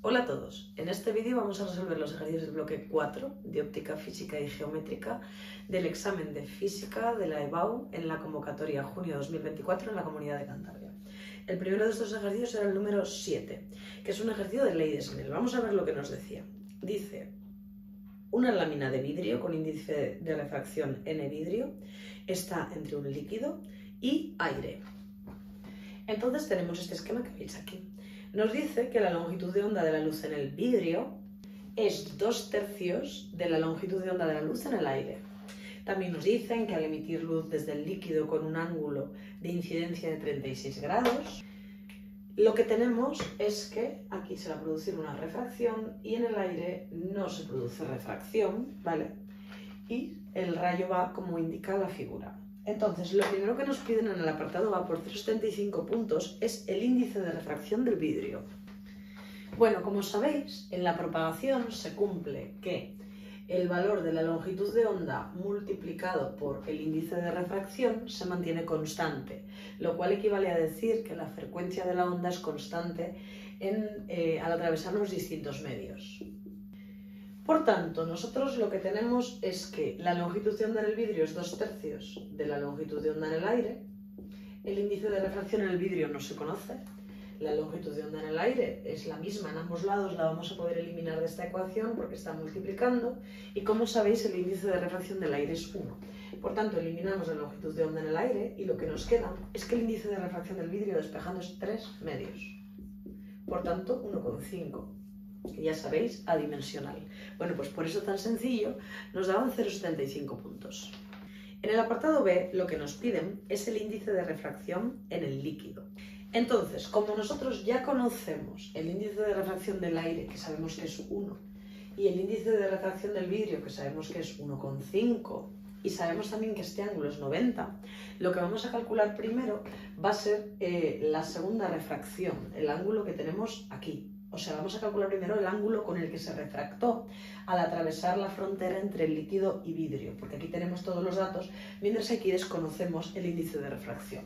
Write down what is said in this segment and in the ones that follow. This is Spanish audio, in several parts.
Hola a todos, en este vídeo vamos a resolver los ejercicios del bloque 4 de óptica física y geométrica del examen de física de la EBAU en la convocatoria junio 2024 en la Comunidad de Cantabria. El primero de estos ejercicios era el número 7, que es un ejercicio de ley de Snell. Vamos a ver lo que nos decía. Dice, una lámina de vidrio con índice de refracción N vidrio está entre un líquido y aire. Entonces tenemos este esquema que veis aquí. Nos dice que la longitud de onda de la luz en el vidrio es 2/3 de la longitud de onda de la luz en el aire. También nos dicen que al emitir luz desde el líquido con un ángulo de incidencia de 36 grados, lo que tenemos es que aquí se va a producir una refracción y en el aire no se produce refracción, ¿vale? Y el rayo va como indica la figura. Entonces, lo primero que nos piden en el apartado A por 375 puntos es el índice de refracción del vidrio. Bueno, como sabéis, en la propagación se cumple que el valor de la longitud de onda multiplicado por el índice de refracción se mantiene constante, lo cual equivale a decir que la frecuencia de la onda es constante al atravesar los distintos medios. Por tanto, nosotros lo que tenemos es que la longitud de onda en el vidrio es 2/3 de la longitud de onda en el aire, el índice de refracción en el vidrio no se conoce, la longitud de onda en el aire es la misma en ambos lados, la vamos a poder eliminar de esta ecuación porque está multiplicando y como sabéis el índice de refracción del aire es 1. Por tanto, eliminamos la longitud de onda en el aire y lo que nos queda es que el índice de refracción del vidrio despejando es 3 medios. Por tanto, 1,5. Ya sabéis, adimensional. Bueno, pues por eso tan sencillo nos daban 0,75 puntos. En el apartado B lo que nos piden es el índice de refracción en el líquido. Entonces, como nosotros ya conocemos el índice de refracción del aire, que sabemos que es 1, y el índice de refracción del vidrio, que sabemos que es 1,5, y sabemos también que este ángulo es 90, lo que vamos a calcular primero va a ser la segunda refracción, el ángulo que tenemos aquí. O sea, vamos a calcular primero el ángulo con el que se refractó al atravesar la frontera entre el líquido y vidrio, porque aquí tenemos todos los datos, mientras aquí desconocemos el índice de refracción.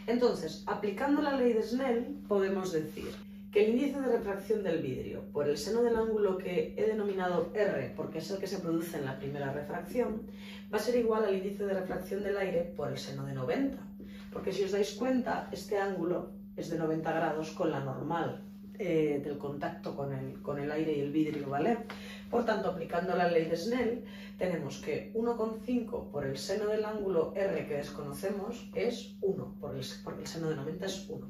Entonces, aplicando la ley de Snell, podemos decir que el índice de refracción del vidrio por el seno del ángulo que he denominado R, porque es el que se produce en la primera refracción, va a ser igual al índice de refracción del aire por el seno de 90, porque si os dais cuenta, este ángulo es de 90 grados con la normal del contacto con el aire y el vidrio, ¿vale? Por tanto, aplicando la ley de Snell, tenemos que 1,5 por el seno del ángulo R que desconocemos es 1, porque el seno de 90 es 1.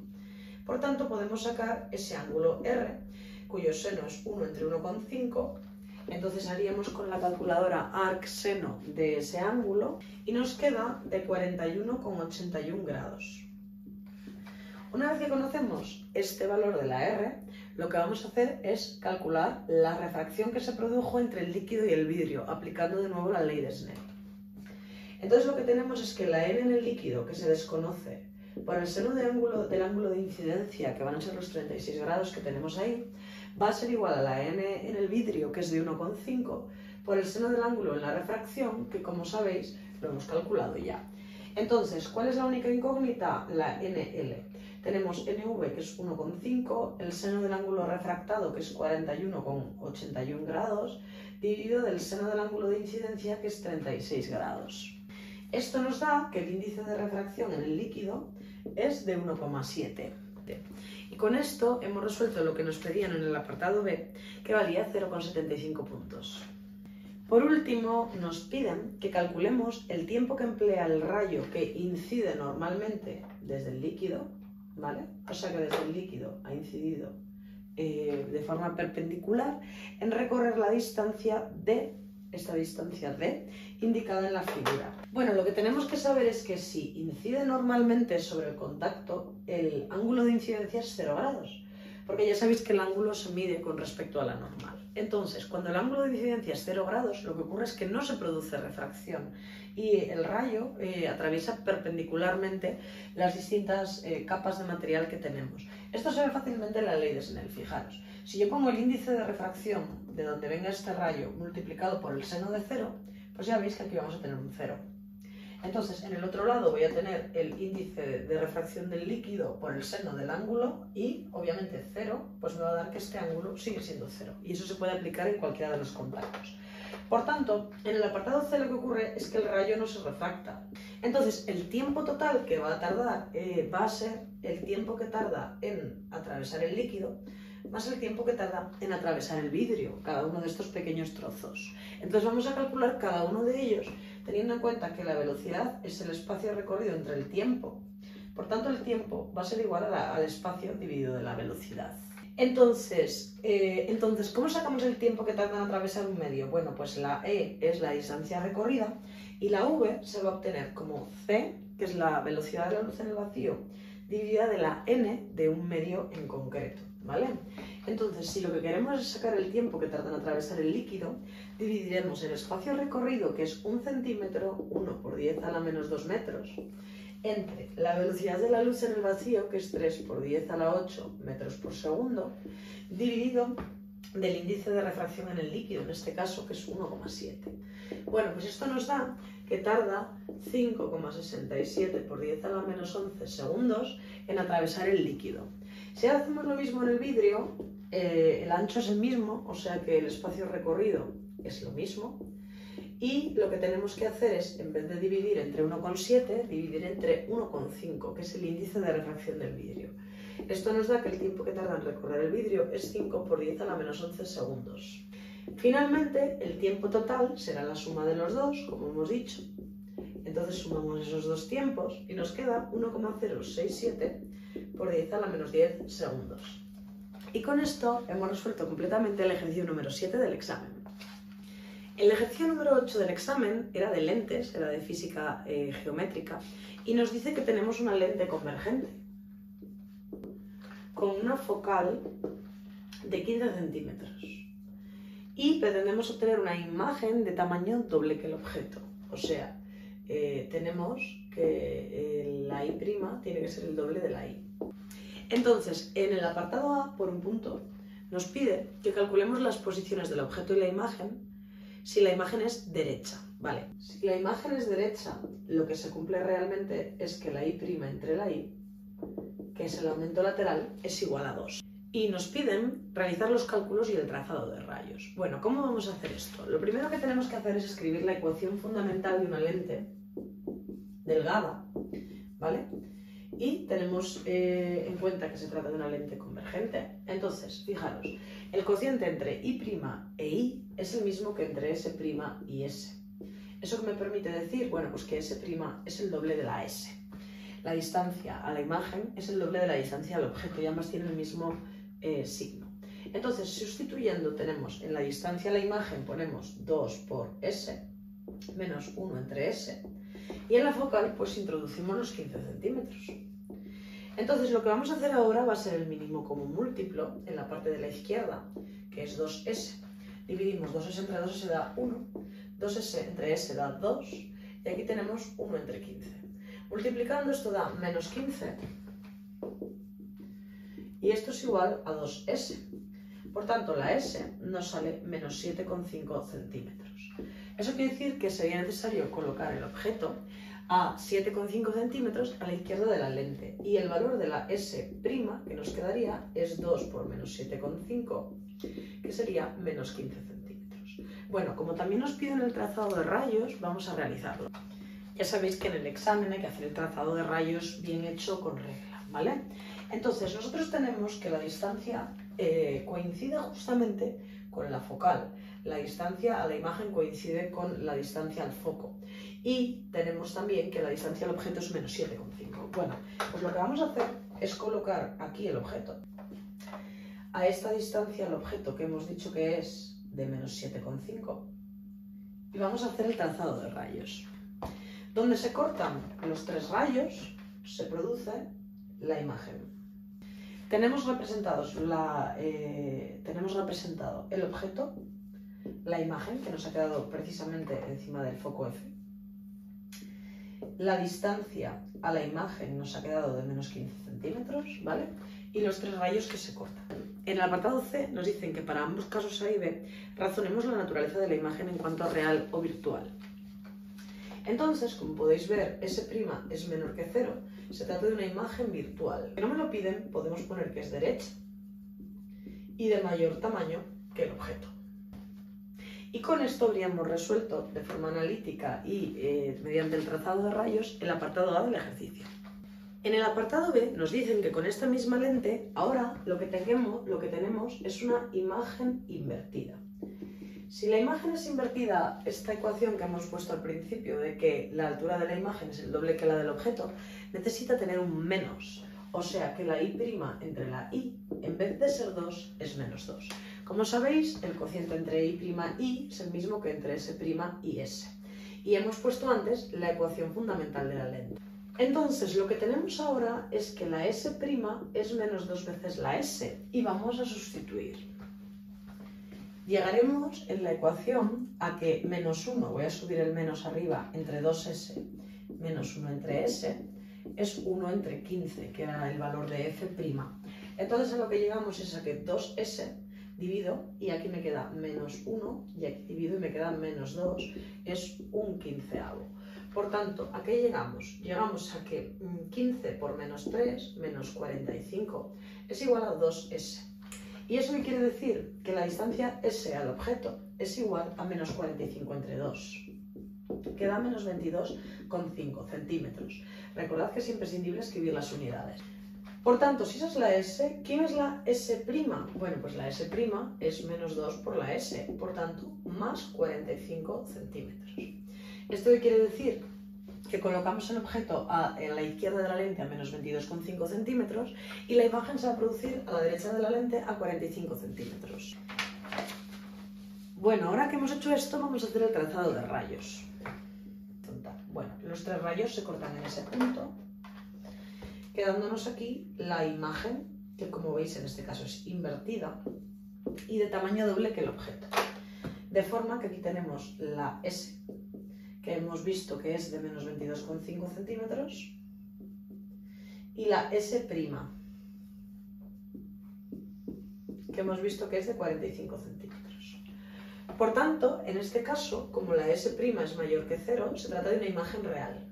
Por tanto, podemos sacar ese ángulo R, cuyo seno es 1 entre 1,5, entonces haríamos con la calculadora arc-seno de ese ángulo y nos queda de 41,81 grados. Una vez que conocemos este valor de la R, lo que vamos a hacer es calcular la refracción que se produjo entre el líquido y el vidrio, aplicando de nuevo la ley de Snell. Entonces lo que tenemos es que la N en el líquido, que se desconoce, por el seno del ángulo de incidencia, que van a ser los 36 grados que tenemos ahí, va a ser igual a la N en el vidrio, que es de 1,5, por el seno del ángulo en la refracción, que como sabéis, lo hemos calculado ya. Entonces, ¿cuál es la única incógnita? La NL. Tenemos NV, que es 1,5, el seno del ángulo refractado, que es 41,81 grados, dividido del seno del ángulo de incidencia, que es 36 grados. Esto nos da que el índice de refracción en el líquido es de 1,7. Y con esto hemos resuelto lo que nos pedían en el apartado B, que valía 0,75 puntos. Por último, nos piden que calculemos el tiempo que emplea el rayo que incide normalmente desde el líquido, ¿vale? O sea que desde el líquido ha incidido de forma perpendicular en recorrer la distancia D, esta distancia D, indicada en la figura. Bueno, lo que tenemos que saber es que si incide normalmente sobre el contacto, el ángulo de incidencia es 0 grados, porque ya sabéis que el ángulo se mide con respecto a la normal. Entonces, cuando el ángulo de incidencia es 0 grados, lo que ocurre es que no se produce refracción y el rayo atraviesa perpendicularmente las distintas capas de material que tenemos. Esto se ve fácilmente en la ley de Snell, fijaros. Si yo pongo el índice de refracción de donde venga este rayo multiplicado por el seno de 0, pues ya veis que aquí vamos a tener un 0. Entonces, en el otro lado voy a tener el índice de refracción del líquido por el seno del ángulo y, obviamente, 0, pues me va a dar que este ángulo sigue siendo 0. Y eso se puede aplicar en cualquiera de los contactos. Por tanto, en el apartado C lo que ocurre es que el rayo no se refracta. Entonces, el tiempo total que va a tardar va a ser el tiempo que tarda en atravesar el líquido más el tiempo que tarda en atravesar el vidrio, cada uno de estos pequeños trozos. Entonces vamos a calcular cada uno de ellos teniendo en cuenta que la velocidad es el espacio recorrido entre el tiempo. Por tanto, el tiempo va a ser igual al espacio dividido de la velocidad. Entonces, ¿cómo sacamos el tiempo que tarda en atravesar un medio? Bueno, pues la E es la distancia recorrida y la V se va a obtener como C, que es la velocidad de la luz en el vacío, dividida de la N de un medio en concreto, ¿vale? Entonces, si lo que queremos es sacar el tiempo que tarda en atravesar el líquido, dividiremos el espacio recorrido, que es 1 centímetro, 1 por 10 a la menos 2 metros, entre la velocidad de la luz en el vacío, que es 3 por 10 a la 8 metros por segundo, dividido del índice de refracción en el líquido, en este caso, que es 1,7. Bueno, pues esto nos da que tarda 5,67 por 10 a la menos 11 segundos en atravesar el líquido. Si ahora hacemos lo mismo en el vidrio, el ancho es el mismo, o sea que el espacio recorrido es lo mismo. Y lo que tenemos que hacer es, en vez de dividir entre 1,7, dividir entre 1,5, que es el índice de refracción del vidrio. Esto nos da que el tiempo que tarda en recorrer el vidrio es 5 por 10 a la menos 11 segundos. Finalmente, el tiempo total será la suma de los dos, como hemos dicho. Entonces sumamos esos dos tiempos y nos queda 1,067 por 10 a la menos 10 segundos. Y con esto hemos resuelto completamente el ejercicio número 7 del examen. El ejercicio número 8 del examen era de lentes, era de física geométrica, y nos dice que tenemos una lente convergente con una focal de 15 centímetros y pretendemos obtener una imagen de tamaño doble que el objeto. O sea, tenemos que la I' tiene que ser el doble de la I. Entonces, en el apartado A, por un punto, nos pide que calculemos las posiciones del objeto y la imagen si la imagen es derecha, ¿vale? Si la imagen es derecha, lo que se cumple realmente es que la I' entre la I, que es el aumento lateral, es igual a 2. Y nos piden realizar los cálculos y el trazado de rayos. Bueno, ¿cómo vamos a hacer esto? Lo primero que tenemos que hacer es escribir la ecuación fundamental de una lente delgada, ¿vale? Y tenemos en cuenta que se trata de una lente convergente. Entonces, fijaros, el cociente entre I' e I es el mismo que entre S' y S. ¿Eso qué me permite decir? Bueno, pues que S' es el doble de la S. La distancia a la imagen es el doble de la distancia al objeto y ambas tienen el mismo signo. Entonces, sustituyendo, tenemos en la distancia a la imagen, ponemos 2 por S menos 1 entre S. Y en la focal, pues introducimos los 15 centímetros. Entonces, lo que vamos a hacer ahora va a ser el mínimo común múltiplo en la parte de la izquierda, que es 2S. Dividimos 2S entre 2S da 1, 2S entre S da 2, y aquí tenemos 1 entre 15. Multiplicando esto da menos 15, y esto es igual a 2S. Por tanto, la S nos sale menos 7,5 centímetros. Eso quiere decir que sería necesario colocar el objeto a 7,5 centímetros a la izquierda de la lente. Y el valor de la S' que nos quedaría es 2 por menos 7,5, que sería menos 15 centímetros. Bueno, como también nos piden el trazado de rayos, vamos a realizarlo. Ya sabéis que en el examen hay que hacer el trazado de rayos bien hecho con regla, ¿vale? Entonces, nosotros tenemos que la distancia coincida justamente con la focal. La distancia a la imagen coincide con la distancia al foco. Y tenemos también que la distancia al objeto es menos 7,5. Bueno, pues lo que vamos a hacer es colocar aquí el objeto. A esta distancia al objeto que hemos dicho que es de menos 7,5. Y vamos a hacer el trazado de rayos. Donde se cortan los tres rayos, se produce la imagen. Tenemos representado el objeto, la imagen, que nos ha quedado precisamente encima del foco F. La distancia a la imagen nos ha quedado de menos 15 centímetros, ¿vale? Y los tres rayos que se cortan. En el apartado C nos dicen que para ambos casos A y B razonemos la naturaleza de la imagen en cuanto a real o virtual. Entonces, como podéis ver, S' es menor que 0, se trata de una imagen virtual. Si no me lo piden, podemos poner que es derecha y de mayor tamaño que el objeto. Y con esto habríamos resuelto de forma analítica y mediante el trazado de rayos el apartado A del ejercicio. En el apartado B nos dicen que con esta misma lente ahora lo que tenemos es una imagen invertida. Si la imagen es invertida, esta ecuación que hemos puesto al principio de que la altura de la imagen es el doble que la del objeto, necesita tener un menos. O sea que la y' entre la y, en vez de ser 2, es menos 2. Como sabéis, el cociente entre y' es el mismo que entre S' y S. Y hemos puesto antes la ecuación fundamental de la lente. Entonces, lo que tenemos ahora es que la S' es menos 2 veces la S. Y vamos a sustituir. Llegaremos en la ecuación a que menos 1, voy a subir el menos arriba, entre 2S menos 1 entre S, es 1 entre 15, que era el valor de F'. Entonces a lo que llegamos es a que 2S divido, y aquí me queda menos 1, y aquí divido y me queda menos 2, es un quinceavo. Por tanto, ¿a qué llegamos? Llegamos a que 15 por menos 3, menos 45, es igual a 2S. ¿Y eso qué quiere decir? Que la distancia S al objeto es igual a menos 45 entre 2. Queda menos 22,5 centímetros. Recordad que es imprescindible escribir las unidades. Por tanto, si esa es la S, ¿quién es la S'? Bueno, pues la S' es menos 2 por la S, por tanto, más 45 centímetros. ¿Esto qué quiere decir? Que colocamos el objeto en la izquierda de la lente a menos 22,5 centímetros y la imagen se va a producir a la derecha de la lente a 45 centímetros. Bueno, ahora que hemos hecho esto, vamos a hacer el trazado de rayos. Bueno, los 3 rayos se cortan en ese punto, quedándonos aquí la imagen, que como veis en este caso es invertida y de tamaño doble que el objeto. De forma que aquí tenemos la S, que hemos visto que es de menos 22,5 centímetros, y la S', que hemos visto que es de 45 centímetros. Por tanto, en este caso, como la S' es mayor que 0, se trata de una imagen real.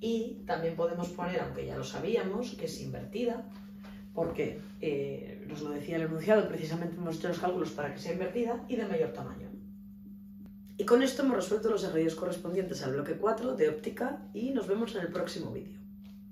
Y también podemos poner, aunque ya lo sabíamos, que es invertida, porque nos lo decía el enunciado, precisamente hemos hecho los cálculos para que sea invertida y de mayor tamaño. Y con esto hemos resuelto los ejercicios correspondientes al bloque 4 de óptica y nos vemos en el próximo vídeo.